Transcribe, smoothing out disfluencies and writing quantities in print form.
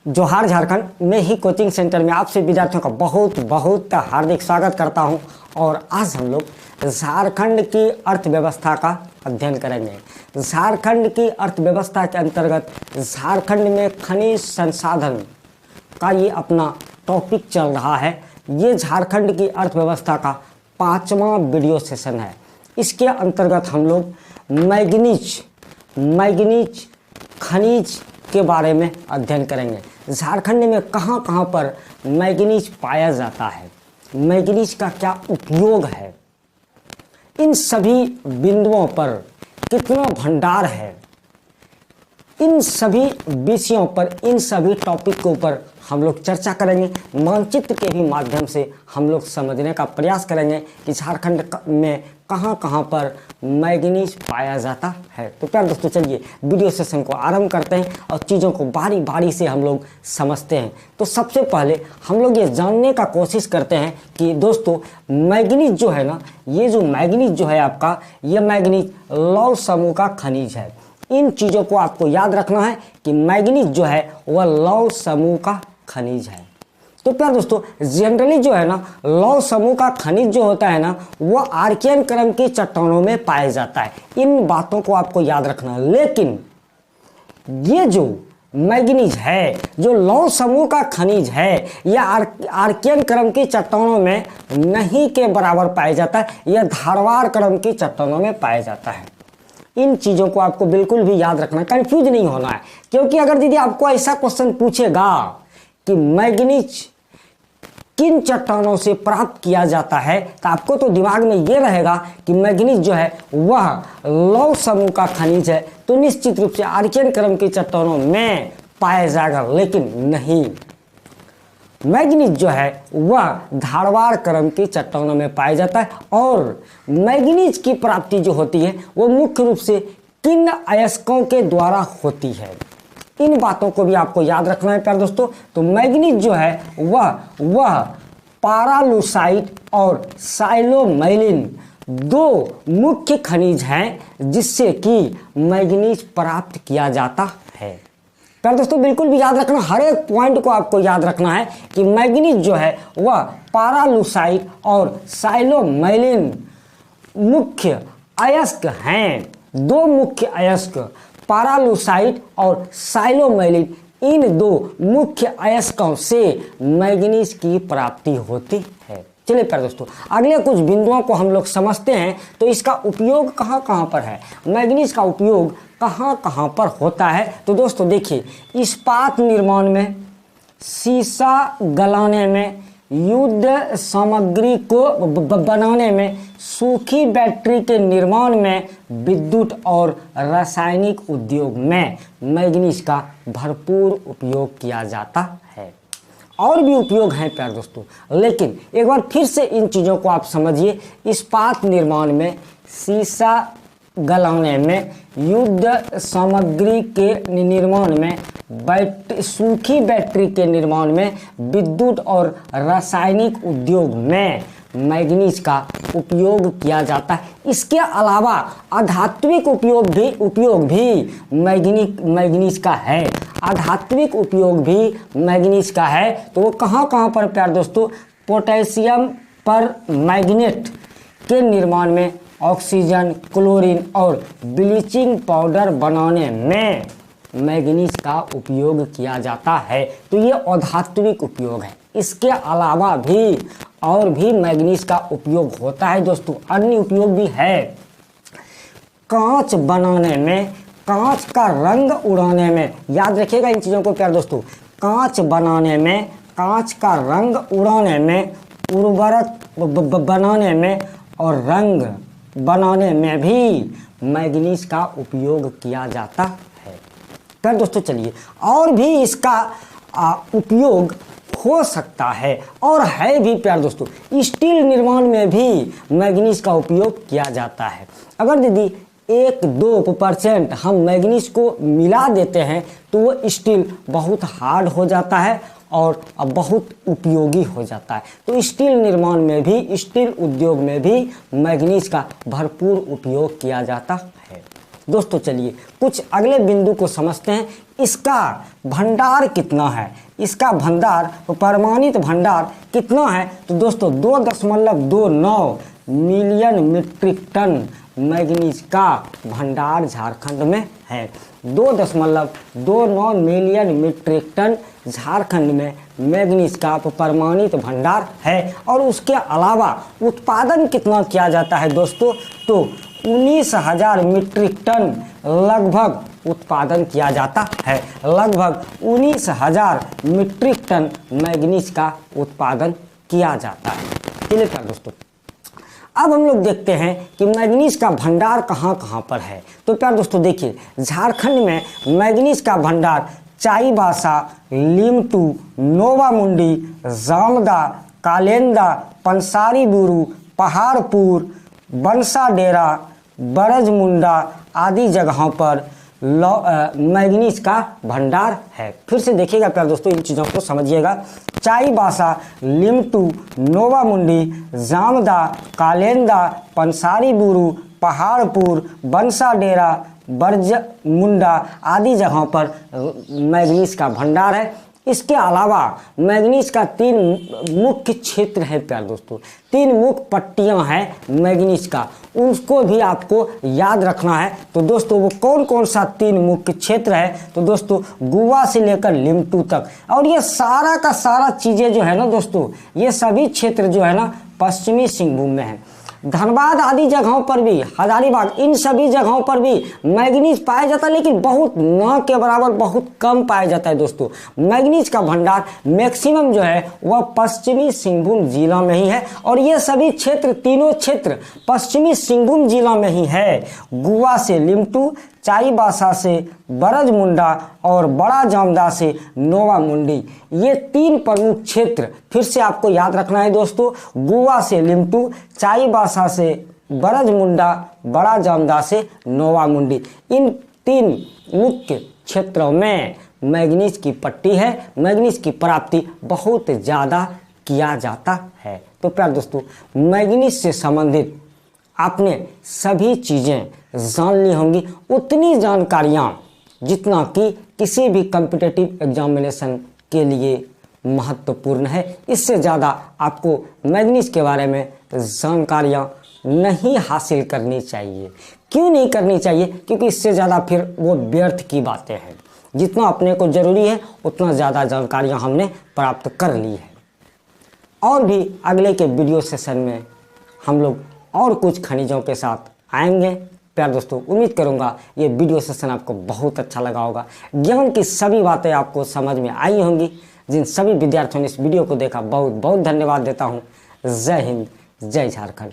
जोहार झारखंड में ही coaching centre में आपसे विद्यार्थियों का बहुत बहुत हार्दिक स्वागत करता हूं। और आज हम लोग झारखंड की अर्थव्यवस्था का अध्ययन करेंगे। झारखंड की अर्थव्यवस्था के अंतर्गत झारखंड में खनिज संसाधन का ये अपना टॉपिक चल रहा है। ये झारखंड की अर्थव्यवस्था का 5वां वीडियो सेशन है। इसके अंतर्गत हम लोग मैग्नीज खनिज के बारे में अध्ययन करेंगे। झारखंड में कहाँ कहाँ पर मैग्नीज पाया जाता है, मैग्नीज का क्या उपयोग है, इन सभी बिंदुओं पर कितना भंडार है, इन सभी विषयों पर, इन सभी टॉपिक के ऊपर हम लोग चर्चा करेंगे। मानचित्र के भी माध्यम से हम लोग समझने का प्रयास करेंगे कि झारखंड में कहाँ कहाँ पर मैग्नीज पाया जाता है। तो प्यारे दोस्तों, चलिए वीडियो सेशन को आरंभ करते हैं और चीज़ों को बारी बारी से हम लोग समझते हैं। तो सबसे पहले हम लोग ये जानने का कोशिश करते हैं कि दोस्तों मैग्नीज जो है ना, ये जो मैग्नीज जो है आपका, ये मैग्नीज लौह समूह का खनिज है। इन चीज़ों को आपको याद रखना है कि मैग्नीज जो है वह लौह समूह का खनिज है। तो प्यारे दोस्तों, जनरली जो है ना, लौह समूह का खनिज जो होता है ना, वो आर्कियन क्रम की चट्टानों में पाया जाता है। इन बातों को आपको याद रखना है। लेकिन ये जो मैग्नीज है, जो लौह समूह का खनिज है, यह आर्कियन क्रम की चट्टानों में नहीं के बराबर पाया जाता है, यह धारवाड़ क्रम की चट्टानों में पाया जाता है। इन चीज़ों को आपको बिल्कुल भी याद रखना है, कंफ्यूज नहीं होना है। क्योंकि अगर दीदी आपको ऐसा क्वेश्चन पूछेगा कि मैग्नीज किन चट्टानों से प्राप्त किया जाता है, तो आपको तो दिमाग में ये रहेगा कि मैग्नीज जो है वह लौह समूह का खनिज है, तो निश्चित रूप से आर्कियन क्रम की चट्टानों में पाया जाएगा। लेकिन नहीं, मैग्नीज जो है वह धारवाड़ क्रम की चट्टानों में पाया जाता है। और मैग्नीज की प्राप्ति जो होती है वो मुख्य रूप से किन अयस्कों के द्वारा होती है। इन बातों को भी आपको याद रखना है प्यारे दोस्तों। तो मैग्नीज जो है वह पारालूसाइट और साइलोमैलिन दो मुख्य खनिज हैं जिससे कि मैग्नीज प्राप्त किया जाता है। प्यारे दोस्तों, बिल्कुल भी याद रखना, हर एक पॉइंट को आपको याद रखना है कि मैग्नीज जो है वह पारालूसाइट और साइलोमैलिन मुख्य अयस्क हैं। दो मुख्य अयस्क पारालूसाइट और साइलोमैलिन, इन दो मुख्य अयस्कों से मैग्नीज की प्राप्ति होती है। चलिए प्यारे दोस्तों, अगले कुछ बिंदुओं को हम लोग समझते हैं। तो इसका उपयोग कहाँ कहाँ पर है, मैग्नीज का उपयोग कहाँ कहाँ पर होता है। तो दोस्तों देखिए, इस्पात निर्माण में, शीशा गलाने में, युद्ध सामग्री को बनाने में, सूखी बैटरी के निर्माण में, विद्युत और रासायनिक उद्योग में मैग्नीज का भरपूर उपयोग किया जाता है। और भी उपयोग हैं प्यारे दोस्तों, लेकिन एक बार फिर से इन चीज़ों को आप समझिए। इस्पात निर्माण में, शीशा गलाने में, युद्ध सामग्री के निर्माण में, सूखी बैटरी के निर्माण में, विद्युत और रासायनिक उद्योग में मैग्नीज का उपयोग किया जाता है। इसके अलावा आध्यात्मिक उपयोग भी मैग्नीज का है। आध्यात्मिक उपयोग भी मैग्नीज का है। तो वो कहाँ कहाँ पर प्यारे दोस्तों, पोटेशियम पर मैग्नेट के निर्माण में, ऑक्सीजन, क्लोरीन और ब्लीचिंग पाउडर बनाने में मैग्नीज का उपयोग किया जाता है। तो ये आध्यात्मिक उपयोग है। इसके अलावा भी और भी मैग्नीज का उपयोग होता है दोस्तों, अन्य उपयोग भी है। कांच बनाने में, कांच का रंग उड़ाने में, याद रखिएगा इन चीज़ों को प्यारे दोस्तों। कांच बनाने में, कांच का रंग उड़ाने में, उर्वरक बनाने में और रंग बनाने में भी मैग्नीज का उपयोग किया जाता है। प्यारे दोस्तों, चलिए और भी इसका उपयोग हो सकता है और है भी प्यारे दोस्तों। स्टील निर्माण में भी मैग्नीज का उपयोग किया जाता है। अगर दीदी 1-2% हम मैग्नीज को मिला देते हैं तो वो स्टील बहुत हार्ड हो जाता है और बहुत उपयोगी हो जाता है। तो स्टील निर्माण में भी, स्टील उद्योग में भी मैग्नीज का भरपूर उपयोग किया जाता है। दोस्तों चलिए कुछ अगले बिंदु को समझते हैं। इसका भंडार कितना है, इसका भंडार प्रमाणित भंडार कितना है? तो दोस्तों 2.29 मिलियन मीट्रिक टन मैग्नीज का भंडार झारखंड में है। 2.29 मिलियन मीट्रिक टन झारखंड में मैग्नीज का प्रमाणित भंडार है। और उसके अलावा उत्पादन कितना किया जाता है दोस्तों? तो 19,000 मीट्रिक टन लगभग उत्पादन किया जाता है। लगभग 19,000 मीट्रिक टन मैग्नीज का उत्पादन किया जाता है। चलिए दोस्तों अब हम लोग देखते हैं कि मैग्नीज का भंडार कहाँ कहाँ पर है। तो प्यार दोस्तों देखिए, झारखंड में मैग्नीज का भंडार चाईबासा, लिमटू, नोवामुंडी, जामदा, कालेंदा, पंसारी बुरू, पहाड़पुर, बंसाडेरा, बरजमुंडा आदि जगहों पर मैग्नीज का भंडार है। फिर से देखिएगा प्यार दोस्तों, इन चीज़ों को समझिएगा। चाईबासा, लिमटू, नोवामुंडी, जामदा, कालेंदा, पंसारी बुरू, पहाड़पुर, बंसाडेरा, बरजमुंडा आदि जगहों पर मैग्नीज का भंडार है। इसके अलावा मैग्नीज का 3 मुख्य क्षेत्र है प्यार दोस्तों, 3 मुख्य पट्टियां हैं मैग्नीज का, उसको भी आपको याद रखना है। तो दोस्तों वो कौन कौन सा 3 मुख्य क्षेत्र है? तो दोस्तों गोवा से लेकर लिमटू तक, और ये सारा का सारा चीज़ें जो है ना दोस्तों, ये सभी क्षेत्र जो है ना पश्चिमी सिंहभूम में है। धनबाद आदि जगहों पर भी, हजारीबाग, इन सभी जगहों पर भी मैग्नीज पाया जाता है, लेकिन बहुत न के बराबर बहुत कम पाया जाता है दोस्तों। मैग्नीज का भंडार मैक्सिमम जो है वह पश्चिमी सिंहभूम जिला में ही है, और ये सभी क्षेत्र, तीनों क्षेत्र पश्चिमी सिंहभूम जिला में ही है। गोवा से लिमटू, चाईबासा से बरजमुंडा और बड़ा जामदा से नोवामुंडी, ये 3 प्रमुख क्षेत्र फिर से आपको याद रखना है दोस्तों। गोवा से लिमटू, चाईबासा से बरजमुंडा, बड़ा जामदा से नोवामुंडी, इन 3 मुख्य क्षेत्रों में मैग्नीज की पट्टी है। मैग्नीज की प्राप्ति बहुत ज़्यादा किया जाता है। तो प्यार दोस्तों मैग्नीज से संबंधित आपने सभी चीज़ें जान ली होंगी, उतनी जानकारियाँ जितना कि किसी भी कॉम्पिटिटिव एग्जामिनेशन के लिए महत्वपूर्ण है। इससे ज़्यादा आपको मैग्नीज के बारे में जानकारियाँ नहीं हासिल करनी चाहिए। क्यों नहीं करनी चाहिए? क्योंकि इससे ज़्यादा फिर वो व्यर्थ की बातें हैं। जितना अपने को ज़रूरी है उतना ज़्यादा जानकारियाँ हमने प्राप्त कर ली है। और भी अगले के वीडियो सेशन में हम लोग और कुछ खनिजों के साथ आएंगे। प्यार दोस्तों उम्मीद करूंगा ये वीडियो सेशन आपको बहुत अच्छा लगा होगा। ज्ञान की सभी बातें आपको समझ में आई होंगी। जिन सभी विद्यार्थियों ने इस वीडियो को देखा बहुत बहुत धन्यवाद देता हूँ। जय हिंद, जय झारखंड।